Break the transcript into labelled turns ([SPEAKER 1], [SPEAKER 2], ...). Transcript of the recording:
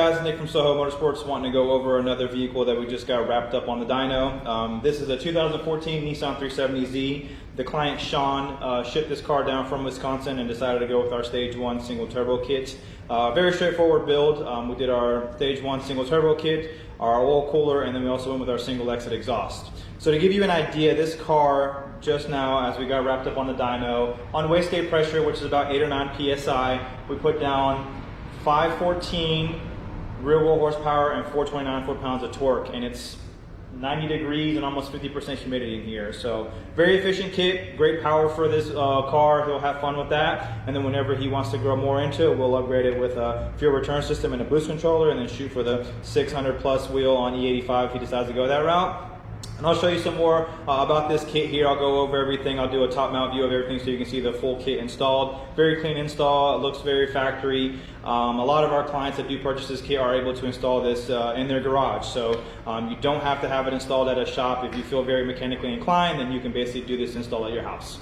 [SPEAKER 1] guys, Nick from SOHO Motorsports, wanting to go over another vehicle that we just got wrapped up on the dyno. This is a 2014 Nissan 370Z. The client Sean shipped this car down from Wisconsin and decided to go with our Stage 1 single turbo kit. Very straightforward build. We did our Stage 1 single turbo kit, our oil cooler, and then we also went with our single exit exhaust. So to give you an idea, this car just now, as we got wrapped up on the dyno, on wastegate pressure, which is about 8 or 9 psi, we put down 514 rear wheel horsepower and 429 foot-pounds of torque, and it's 90 degrees and almost 50% humidity in here. So very efficient kit, great power for this car. He'll have fun with that, and then whenever he wants to grow more into it, we'll upgrade it with a fuel return system and a boost controller, and then shoot for the 600 plus wheel on E85 if he decides to go that route. And I'll show you some more about this kit here. I'll go over everything. I'll do a top mount view of everything so you can see the full kit installed. Very clean install. It looks very factory. A lot of our clients that do purchase this kit are able to install this in their garage. So you don't have to have it installed at a shop. If you feel very mechanically inclined, then you can basically do this install at your house.